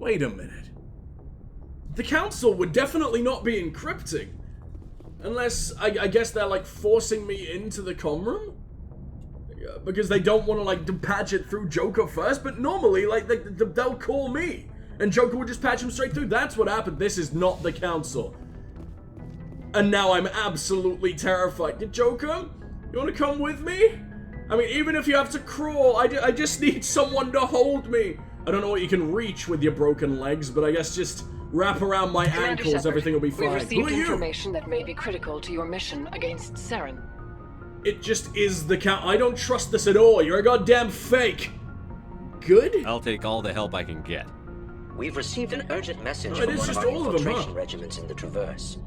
Wait a minute. The Council would definitely not be encrypting. Unless, I guess they're, like, forcing me into the comm room? Because they don't want to, like, patch it through Joker first, but normally, like, they'll call me. And Joker would just patch him straight through. That's what happened. This is not the Council. And now I'm absolutely terrified. Joker, you want to come with me? I mean, even if you have to crawl, I just need someone to hold me. I don't know what you can reach with your broken legs, but I guess just wrap around my ankles, Shepard, everything will be fine. We've received Who are you? information that may be critical to your mission against Saren. It just is the count. I don't trust this at all. You're a goddamn fake. Good? I'll take all the help I can get. We've received an urgent message it from is one of just our all of them, infiltration huh? regiments in the Traverse.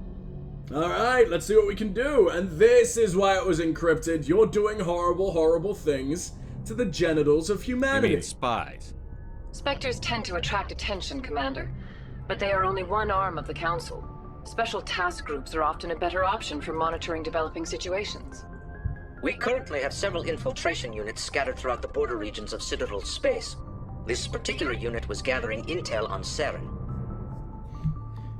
Alright, let's see what we can do. And this is why it was encrypted. You're doing horrible, horrible things to the genitals of You humanity. mean spies? Spectres tend to attract attention, Commander. But they are only one arm of the Council. Special task groups are often a better option for monitoring developing situations. We currently have several infiltration units scattered throughout the border regions of Citadel space. This particular unit was gathering intel on Saren.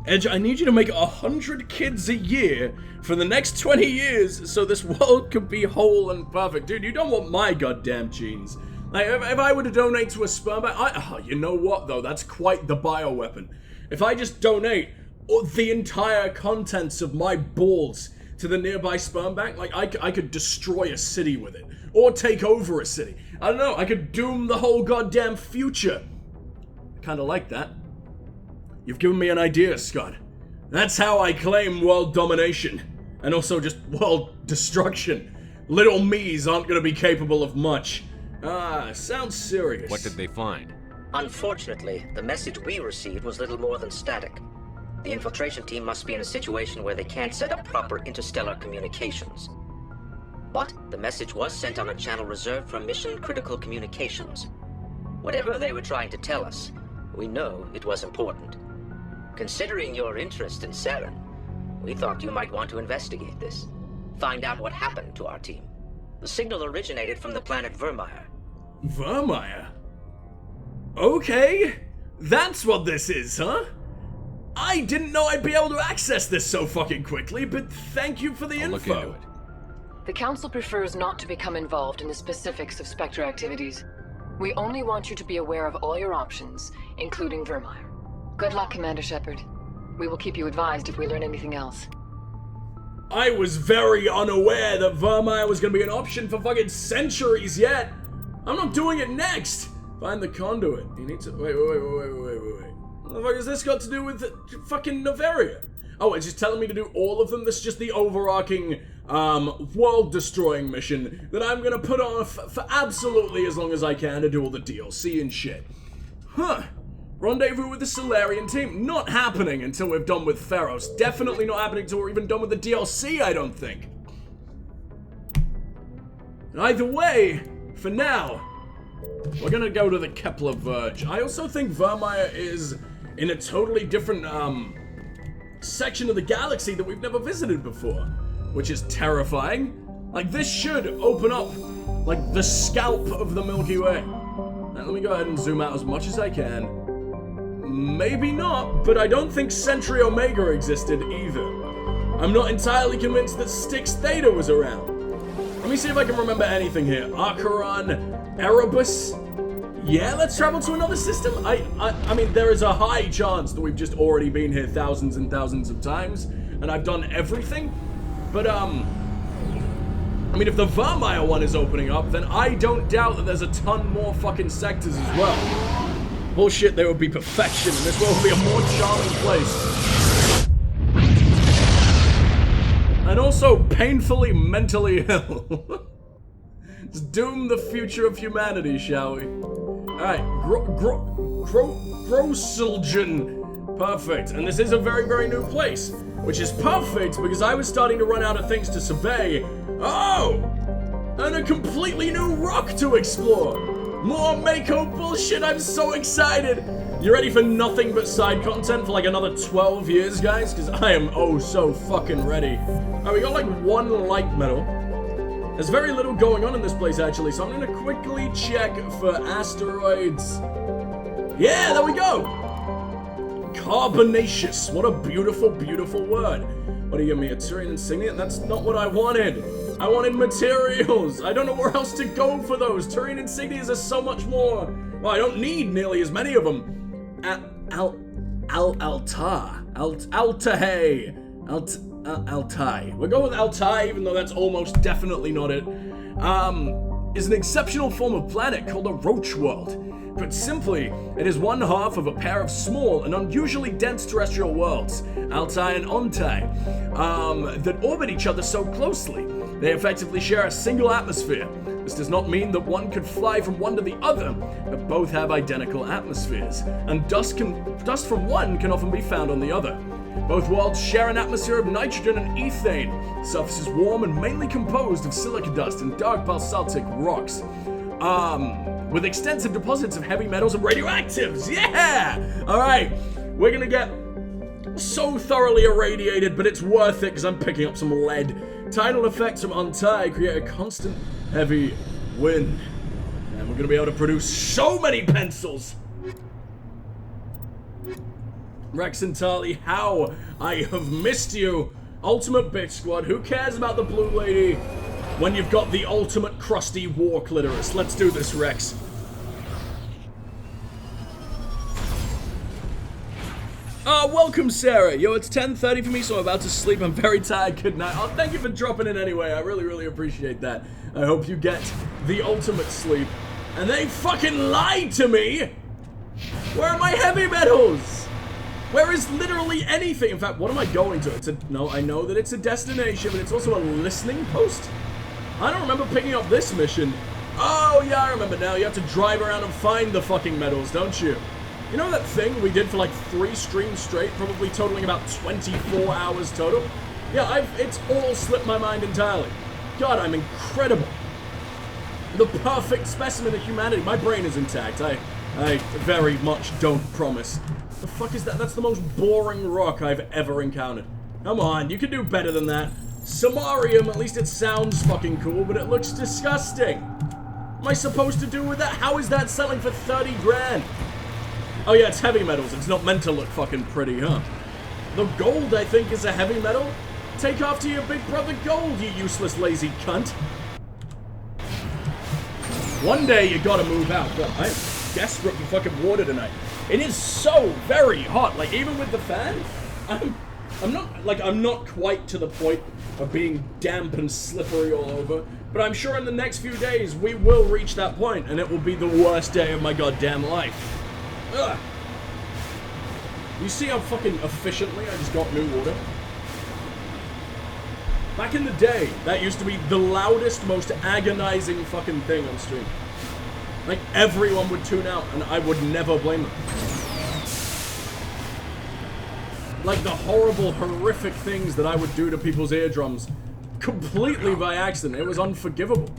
Edge, I need you to make 100 kids a year for the next 20 years so this world can be whole and perfect. Dude, you don't want my goddamn genes. Like, if I were to donate to a sperm bank, you know what, though? That's quite the bioweapon. If I just donate the entire contents of my balls to the nearby sperm bank, like, I could destroy a city with it. Or take over a city. I don't know, I could doom the whole goddamn future. I kinda like that. You've given me an idea, Scott. That's how I claim world domination. And also just world destruction. Little me's aren't gonna be capable of much. Sounds serious. What did they find? Unfortunately, the message we received was little more than static. The infiltration team must be in a situation where they can't set up proper interstellar communications. But the message was sent on a channel reserved for mission-critical communications. Whatever they were trying to tell us, we know it was important. Considering your interest in Saren, we thought you might want to investigate this. Find out what happened to our team. The signal originated from the planet Vermeer. Vermeer? Okay, that's what this is, huh? I didn't know I'd be able to access this so fucking quickly, but thank you for the I'll look info. into it. The Council prefers not to become involved in the specifics of Spectre activities. We only want you to be aware of all your options, including Vermeer. Good luck, Commander Shepard. We will keep you advised if we learn anything else. I was very unaware that Vermeer was gonna be an option for fucking centuries yet. I'm not doing it next. Find the conduit. You need to wait. What the fuck has this got to do with fucking Noveria? Oh, it's just telling me to do all of them? This is just the overarching, world-destroying mission that I'm gonna put on for absolutely as long as I can to do all the DLC and shit. Huh. Rendezvous with the Solarian team. Not happening until we're done with Theros. Definitely not happening until we're even done with the DLC, I don't think. Either way, for now, we're gonna go to the Kepler Verge. I also think Vermeer is in a totally different, section of the galaxy that we've never visited before, which is terrifying. Like, this should open up, like, the scalp of the Milky Way. Now, let me go ahead and zoom out as much as I can. Maybe not, but I don't think Sentry Omega existed either. I'm not entirely convinced that Styx Theta was around. Let me see if I can remember anything here. Acheron, Erebus. Yeah, let's travel to another system. I mean, there is a high chance that we've just already been here thousands and thousands of times, and I've done everything. But, I mean, if the Vermeer one is opening up, then I don't doubt that there's a ton more fucking sectors as well. Bullshit, there would be perfection, and this world would be a more charming place. And also painfully mentally ill. Let's doom the future of humanity, shall we? Alright, Grosselgen. Perfect, and this is a very, very new place, which is perfect because I was starting to run out of things to survey. Oh! And a completely new rock to explore! More Mako bullshit, I'm so excited! You ready for nothing but side content for like another 12 years, guys? Because I am oh so fucking ready. Alright, we got like one light metal. There's very little going on in this place, actually, so I'm gonna quickly check for asteroids. Yeah, there we go! Carbonaceous. What a beautiful, beautiful word. What do you give me? A Turian insignia? That's not what I wanted. I wanted materials. I don't know where else to go for those. Turian insignias are so much more. Well, I don't need nearly as many of them. Altai. We'll go with Altai, even though that's almost definitely not it. Is an exceptional form of planet called a roach world. Put simply, it is one half of a pair of small and unusually dense terrestrial worlds, Altai and Ontai, that orbit each other so closely. They effectively share a single atmosphere. This does not mean that one could fly from one to the other, but both have identical atmospheres, and dust from one can often be found on the other. Both worlds share an atmosphere of nitrogen and ethane. The surface is warm and mainly composed of silica dust and dark basaltic rocks. With extensive deposits of heavy metals and radioactives. Yeah! Alright, we're gonna get so thoroughly irradiated, but it's worth it because I'm picking up some lead. Tidal effects from Untie create a constant heavy wind. And we're gonna be able to produce so many pencils! Rex and Tali, how I have missed you. Ultimate bitch squad, who cares about the blue lady when you've got the ultimate crusty war clitoris? Let's do this, Rex. Welcome, Sarah. Yo, it's 10:30 for me, so I'm about to sleep. I'm very tired. Good night. Oh, thank you for dropping in anyway. I really, really appreciate that. I hope you get the ultimate sleep. And they fucking lied to me! Where are my heavy metals? Where is literally anything? In fact, what am I going to? No, I know that it's a destination, but it's also a listening post. I don't remember picking up this mission. Oh, yeah, I remember now. You have to drive around and find the fucking metals, don't you? You know that thing we did for like 3 streams straight, probably totaling about 24 hours total? Yeah, it's all slipped my mind entirely. God, I'm incredible. The perfect specimen of humanity. My brain is intact. I very much don't promise. The fuck is that? That's the most boring rock I've ever encountered. Come on, you can do better than that. Samarium, at least it sounds fucking cool, but it looks disgusting. What am I supposed to do with that? How is that selling for 30 grand? Oh yeah, it's heavy metals. It's not meant to look fucking pretty, huh? The gold, I think, is a heavy metal. Take after your big brother gold, you useless lazy cunt. One day you gotta move out. God, I'm desperate for fucking water tonight. It is so very hot. Like, even with the fan, I'm not quite to the point of being damp and slippery all over. But I'm sure in the next few days we will reach that point, and it will be the worst day of my goddamn life. Ugh. You see how fucking efficiently I just got new water? Back in the day, that used to be the loudest, most agonizing fucking thing on stream. Like, everyone would tune out, and I would never blame them. Like, the horrible, horrific things that I would do to people's eardrums, completely by accident. It was unforgivable.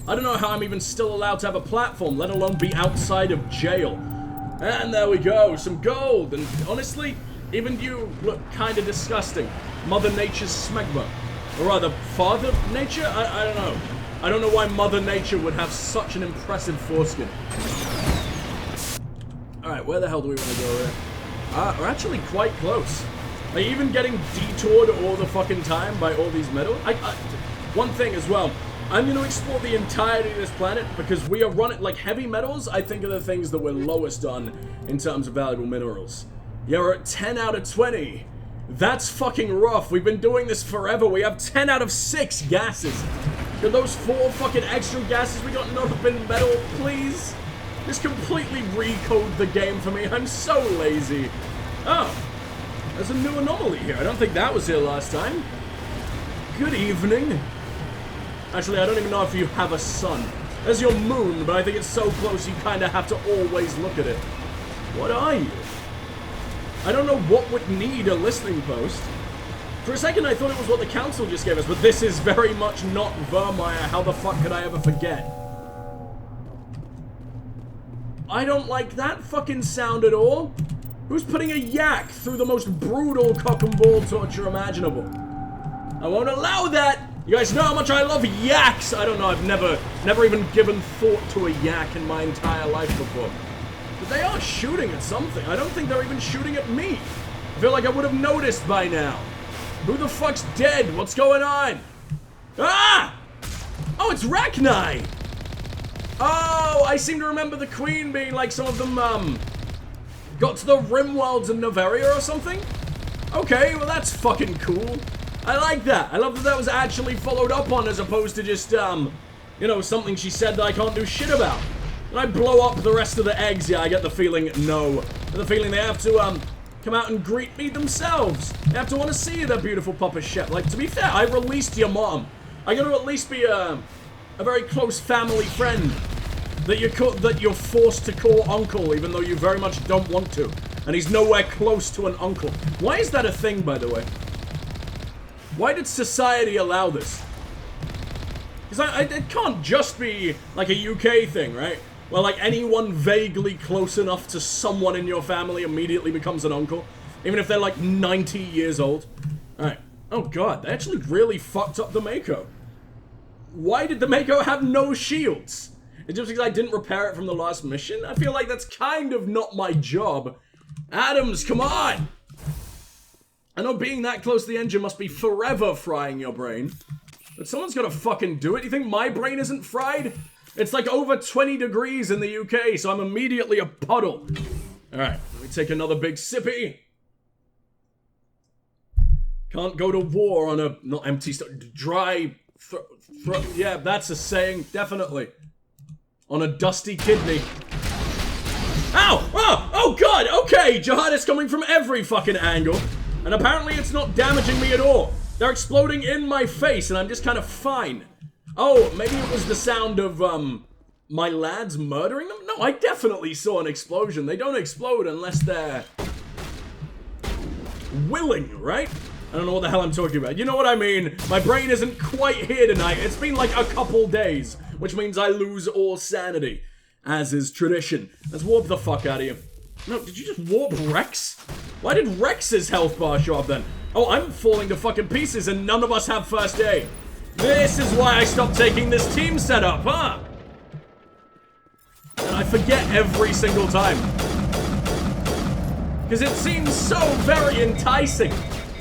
I don't know how I'm even still allowed to have a platform, let alone be outside of jail. And there we go, some gold, and honestly, even you look kinda disgusting. Mother Nature's smegma. Or rather, Father Nature? I don't know. I don't know why Mother Nature would have such an impressive foreskin. Alright, where the hell do we want to go here? We're actually quite close. Are you even getting detoured all the fucking time by all these metals? One thing as well. I'm going to explore the entirety of this planet because we are running, like, heavy metals, I think are the things that we're lowest on in terms of valuable minerals. Yeah, we're at 10 out of 20. That's fucking rough. We've been doing this forever. We have 10 out of 6 gases. Could those 4 fucking extra gases we got not have been metal, please? This completely recode the game for me. I'm so lazy. Oh, there's a new anomaly here. I don't think that was here last time. Good evening. Actually, I don't even know if you have a sun. There's your moon, but I think it's so close you kind of have to always look at it. What are you? I don't know what would need a listening post. For a second, I thought it was what the council just gave us, but this is very much not Vermeer. How the fuck could I ever forget? I don't like that fucking sound at all. Who's putting a yak through the most brutal cock and ball torture imaginable? I won't allow that! You guys know how much I love yaks! I don't know, I've never even given thought to a yak in my entire life before. The They are shooting at something. I don't think they're even shooting at me. I feel like I would have noticed by now. Who the fuck's dead? What's going on? Ah! Oh, it's Rachni! Oh, I seem to remember the Queen being like some of them, got to the Rimworlds in Noveria or something? Okay, well that's fucking cool. I like that. I love that that was actually followed up on as opposed to just, you know, something she said that I can't do shit about. When I blow up the rest of the eggs, yeah, I get the feeling no. I get the feeling they have to, come out and greet me themselves. They have to want to see their beautiful Papa Chef. Like, to be fair, I released your mom. I gotta at least be a very close family friend that you're forced to call uncle, even though you very much don't want to. And he's nowhere close to an uncle. Why is that a thing, by the way? Why did society allow this? Because it can't just be like a UK thing, right? Well, like anyone vaguely close enough to someone in your family immediately becomes an uncle. Even if they're like 90 years old. Alright. Oh god, they actually really fucked up the Mako. Why did the Mako have no shields? It's just because I didn't repair it from the last mission? I feel like that's kind of not my job. Adams, come on! I know being that close to the engine must be forever frying your brain. But someone's gotta fucking do it. You think my brain isn't fried? It's like over 20 degrees in the UK, so I'm immediately a puddle. Alright, let me take another big sippy. Can't go to war on a, not empty, dry, yeah, that's a saying, definitely. On a dusty kidney. Ow! Oh god, okay! Jihadists coming from every fucking angle. And apparently it's not damaging me at all. They're exploding in my face and I'm just kind of fine. Oh, maybe it was the sound of, my lads murdering them? No, I definitely saw an explosion. They don't explode unless they're willing, right? I don't know what the hell I'm talking about. You know what I mean? My brain isn't quite here tonight. It's been like a couple days, which means I lose all sanity, as is tradition. Let's warp the fuck out of you. No, did you just warp Rex? Why did Rex's health bar show up then? Oh, I'm falling to fucking pieces and none of us have first aid. This is why I stopped taking this team setup, huh? And I forget every single time. Because it seems so very enticing.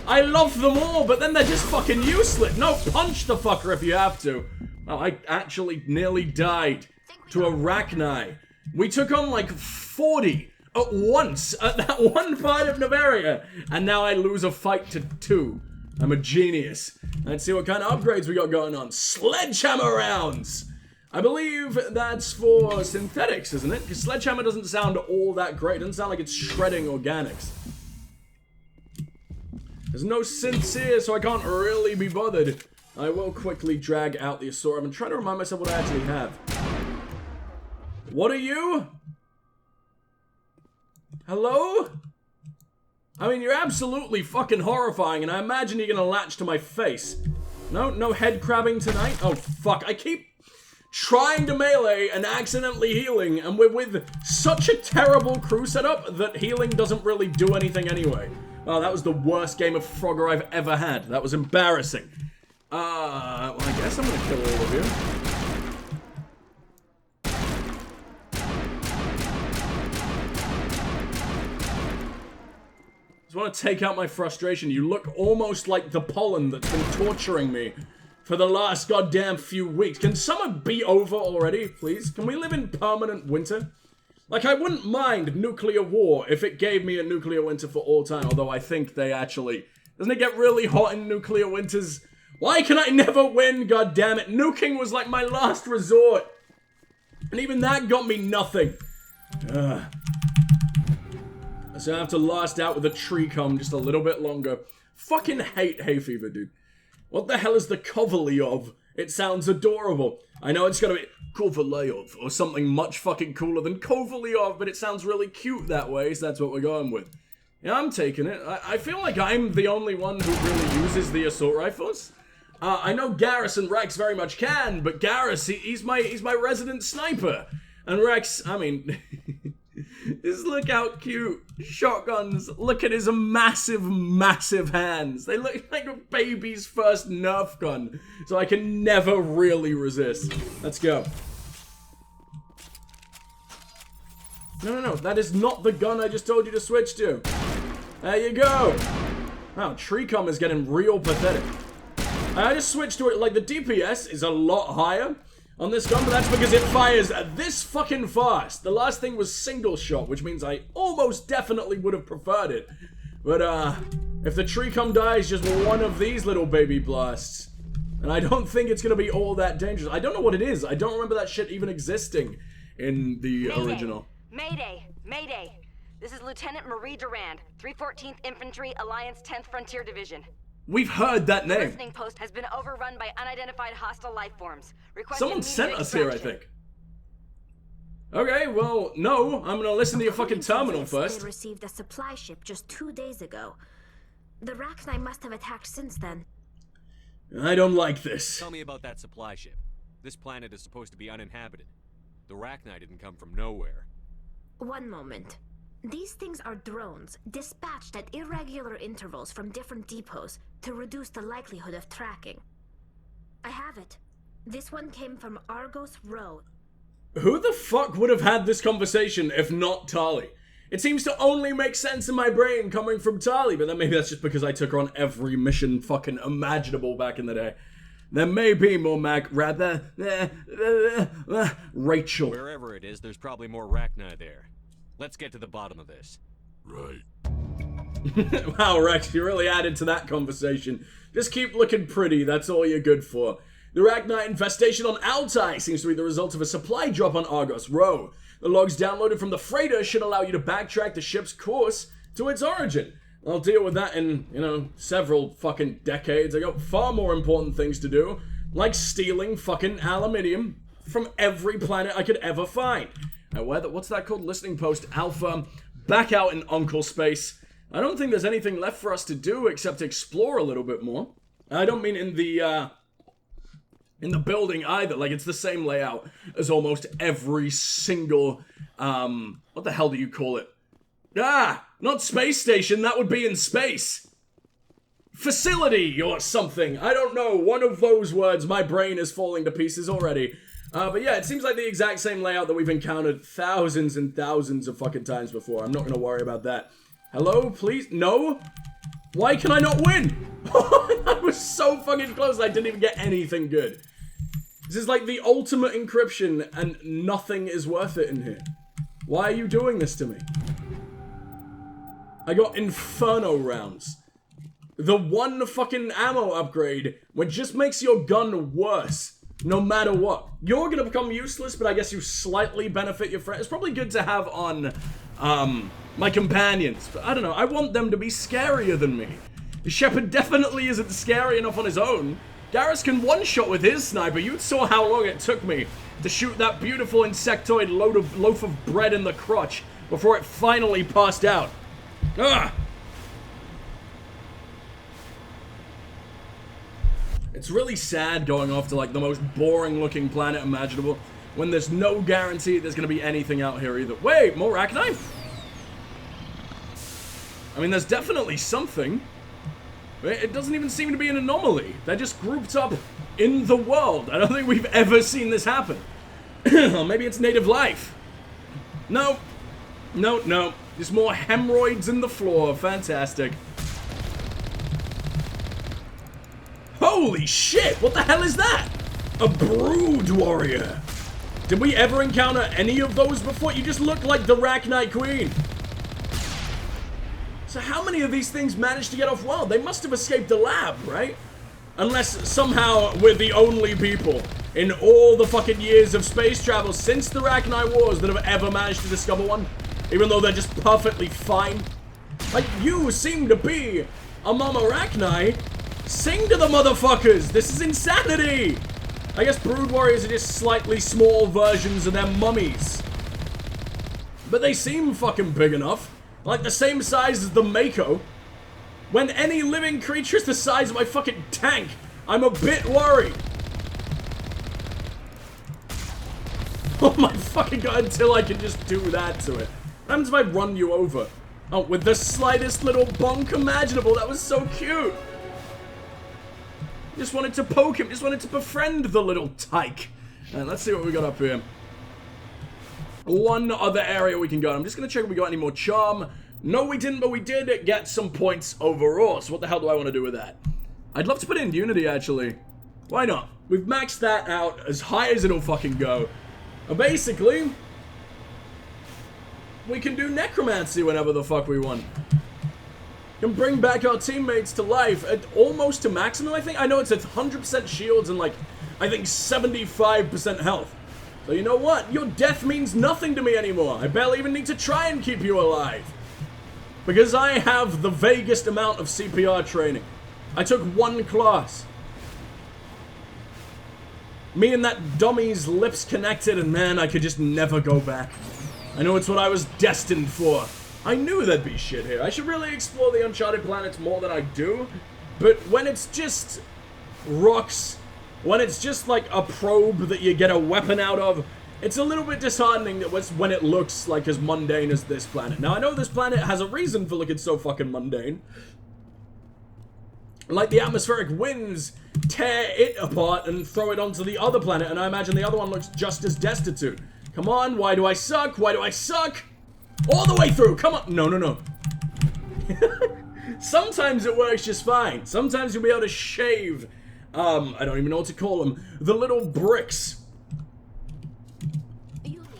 I love them all, but then they're just fucking useless. No, punch the fucker if you have to. Oh, I actually nearly died to a Rachni. We took on like 40 at once at that one part of Noveria. And now I lose a fight to 2. I'm a genius. Let's see what kind of upgrades we got going on. Sledgehammer rounds! I believe that's for synthetics, isn't it? Because sledgehammer doesn't sound all that great. It doesn't sound like it's shredding organics. There's no synths here, so I can't really be bothered. I will quickly drag out the assault. I'm trying to remind myself what I actually have. What are you? Hello? I mean, you're absolutely fucking horrifying, and I imagine you're gonna latch to my face. No head crabbing tonight? Oh, fuck. I keep trying to melee and accidentally healing, and we're with such a terrible crew setup that healing doesn't really do anything anyway. Oh, that was the worst game of Frogger I've ever had. That was embarrassing. Well, I guess I'm gonna kill all of you. Just want to take out my frustration. You look almost like the pollen that's been torturing me for the last goddamn few weeks. Can summer be over already, please? Can we live in permanent winter? Like, I wouldn't mind nuclear war if it gave me a nuclear winter for all time, although I think they actually... Doesn't it get really hot in nuclear winters? Why can I never win, goddammit? Nuking was like my last resort. And even that got me nothing. Ugh. So I have to last out with a tree cum just a little bit longer. Fucking hate hay fever, dude. What the hell is the Kovalyov? It sounds adorable. I know it's gonna be Kovalyov or something much fucking cooler than Kovalyov, but it sounds really cute that way, so that's what we're going with. Yeah, I'm taking it. I feel like I'm the only one who really uses the assault rifles. I know Garrus and Rex very much can, but Garrus, he's my resident sniper. And Rex, I mean... Just look how cute. Shotguns. Look at his massive, massive hands. They look like a baby's first Nerf gun. So I can never really resist. Let's go. No, that is not the gun I just told you to switch to. There you go. Wow, Treecom is getting real pathetic. I just switched to it, like the DPS is a lot higher on this gun, but that's because it fires this fucking fast. The last thing was single shot, which means I almost definitely would have preferred it. But if the Treecom dies just one of these little baby blasts, and I don't think it's gonna be all that dangerous. I don't know what it is. I don't remember that shit even existing in the original. Mayday! Mayday! This is Lieutenant Marie Durand, 314th Infantry, Alliance 10th Frontier Division. We've heard that name. The listening post has been overrun by unidentified hostile life forms. Someone sent us here, I think. Okay, well, no. I'm gonna listen to your fucking terminal first. They received a supply ship just 2 days ago. The Rachni must have attacked since then. I don't like this. Tell me about that supply ship. This planet is supposed to be uninhabited. The Rachni didn't come from nowhere. One moment. These things are drones, dispatched at irregular intervals from different depots to reduce the likelihood of tracking. I have it. This one came from Argos Row. Who the fuck would have had this conversation if not Tali? It seems to only make sense in my brain coming from Tali, but then maybe that's just because I took her on every mission fucking imaginable back in the day. There may be more Rachel. Wherever it is, there's probably more Rachni there. Let's get to the bottom of this. Right. Wow, Rex, you really added to that conversation. Just keep looking pretty, that's all you're good for. The Rachni infestation on Altai seems to be the result of a supply drop on Argos Row. The logs downloaded from the freighter should allow you to backtrack the ship's course to its origin. I'll deal with that in, several fucking decades. I got far more important things to do, like stealing fucking aluminium from every planet I could ever find. What's that called? Listening post Alpha, back out in Uncle Space. I don't think there's anything left for us to do except explore a little bit more. I don't mean in the building either. Like, it's the same layout as almost every single, what the hell do you call it? Not space station, that would be in space. Facility or something. I don't know, one of those words. My brain is falling to pieces already. But yeah, it seems like the exact same layout that we've encountered thousands and thousands of fucking times before. I'm not gonna worry about that. Hello, please? No? Why can I not win? I was so fucking close, I didn't even get anything good. This is like the ultimate encryption, and nothing is worth it in here. Why are you doing this to me? I got Inferno rounds. The one fucking ammo upgrade, which just makes your gun worse. No matter what. You're gonna become useless, but I guess you slightly benefit your friends. It's probably good to have on, my companions. But I don't know, I want them to be scarier than me. Shepard definitely isn't scary enough on his own. Garrus can one-shot with his sniper. You saw how long it took me to shoot that beautiful insectoid loaf of bread in the crotch before it finally passed out. Ugh! It's really sad going off to like the most boring looking planet imaginable when there's no guarantee there's gonna be anything out here either. Wait, more Rachni? I mean, there's definitely something. It doesn't even seem to be an anomaly. They're just grouped up in the world. I don't think we've ever seen this happen. Maybe it's native life. No. No. There's more hemorrhoids in the floor. Fantastic. Holy shit! What the hell is that? A brood warrior. Did we ever encounter any of those before? You just look like the Rachni Queen. So how many of these things managed to get off well? They must have escaped the lab, right? Unless somehow we're the only people in all the fucking years of space travel since the Rachni Wars that have ever managed to discover one. Even though they're just perfectly fine. Like, you seem to be a Mama Rachni. Sing to the motherfuckers! This is insanity! I guess brood warriors are just slightly small versions of their mummies. But they seem fucking big enough. Like the same size as the Mako. When any living creature is the size of my fucking tank, I'm a bit worried. Oh my fucking god, until I can just do that to it. What happens if I run you over? Oh, with the slightest little bonk imaginable. That was so cute. Just wanted to poke him. Just wanted to befriend the little tyke. And let's see what we got up here. one other area we can go. I'm just gonna check if we got any more charm. No, we didn't, but we did get some points overall. So what the hell do I want to do with that? I'd love to put in Unity, actually. Why not? We've maxed that out as high as it'll fucking go. And basically, we can do necromancy whenever the fuck we want. Can bring back our teammates to life at almost to maximum, I think. I know it's at 100% shields and like, I think 75% health. So you know what? Your death means nothing to me anymore. I barely even need to try and keep you alive. Because I have the vaguest amount of CPR training. I took one class. Me and that dummy's lips connected, and man, I could just never go back. I know it's what I was destined for. I knew there'd be shit here. I should really explore the Uncharted planets more than I do. But when it's just rocks, when it's just like a probe that you get a weapon out of, it's a little bit disheartening that when it looks like as mundane as this planet. Now, I know this planet has a reason for looking so fucking mundane. Like the atmospheric winds tear it apart and throw it onto the other planet, and I imagine the other one looks just as destitute. Come on, why do I suck? Why do I suck? All the way through, come on. No, no, no. Sometimes it works just fine. Sometimes you'll be able to shave, I don't even know what to call them, the little bricks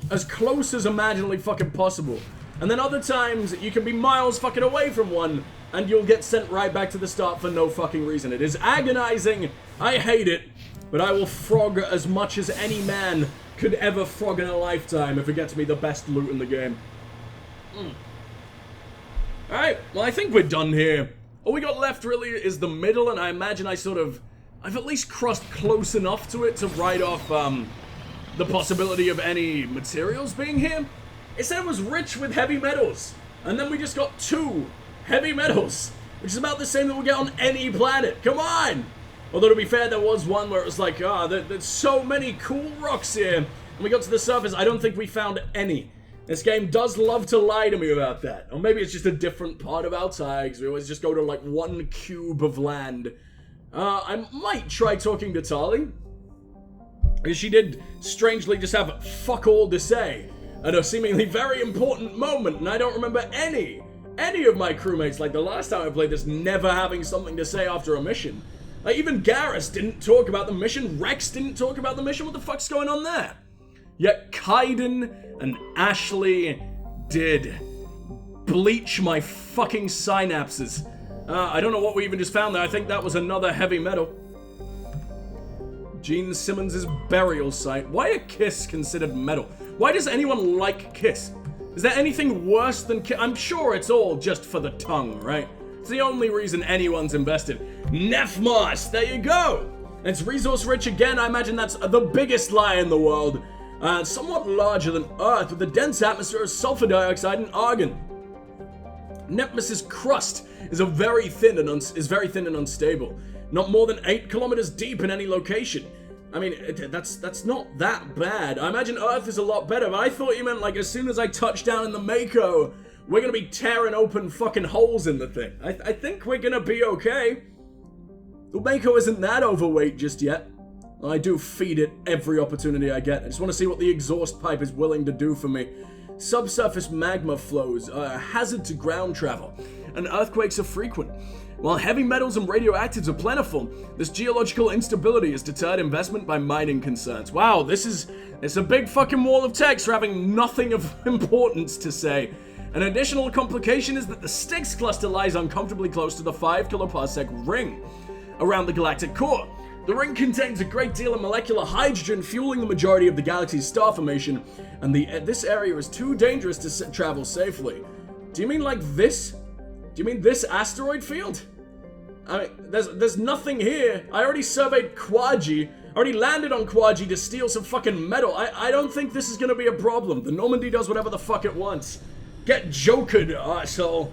as close as imaginably fucking possible. And then other times, you can be miles fucking away from one, and you'll get sent right back to the start for no fucking reason. It is agonizing. I hate it. But I will frog as much as any man could ever frog in a lifetime if it gets me the best loot in the game. Alright, well I think we're done here. All we got left really is the middle, and I imagine I've at least crossed close enough to it to write off the possibility of any materials being here. It said it was rich with heavy metals, and then we just got 2 heavy metals, which is about the same that we'll get on any planet. Come on! Although to be fair, there was one where it was like, there's so many cool rocks here, and we got to the surface, I don't think we found any. This game does love to lie to me about that. Or maybe it's just a different part of Altai, because we always just go to like 1 cube of land. I might try talking to Tali. Because she did strangely just have fuck all to say at a seemingly very important moment, and I don't remember any of my crewmates, like the last time I played this, never having something to say after a mission. Like even Garrus didn't talk about the mission, Rex didn't talk about the mission, what the fuck's going on there? Yet Kaiden and Ashley did. Bleach my fucking synapses. I don't know what we even just found there, I think that was another heavy metal. Gene Simmons' burial site. Why are Kiss considered metal? Why does anyone like Kiss? Is there anything worse than Kiss? I'm sure it's all just for the tongue, right? It's the only reason anyone's invested. Nefmos, there you go! And it's resource rich again, I imagine that's the biggest lie in the world. Somewhat larger than Earth, with a dense atmosphere of sulfur dioxide and argon. Nefmos' crust is very thin and unstable. Not more than 8 kilometers deep in any location. I mean, that's not that bad. I imagine Earth is a lot better, but I thought you meant like as soon as I touch down in the Mako, we're gonna be tearing open fucking holes in the thing. I think we're gonna be okay. The Mako isn't that overweight just yet. I do feed it every opportunity I get. I just want to see what the exhaust pipe is willing to do for me. Subsurface magma flows are a hazard to ground travel, and earthquakes are frequent. While heavy metals and radioactives are plentiful, this geological instability has deterred investment by mining concerns. Wow, it's a big fucking wall of text for having nothing of importance to say. An additional complication is that the Styx cluster lies uncomfortably close to the 5 kiloparsec ring around the galactic core. The ring contains a great deal of molecular hydrogen, fueling the majority of the galaxy's star formation, and this area is too dangerous to travel safely. Do you mean like this? Do you mean this asteroid field? I mean, there's nothing here. I already surveyed Quaji. I already landed on Quaji to steal some fucking metal. I don't think this is gonna be a problem. The Normandy does whatever the fuck it wants. Get jokered, arsehole.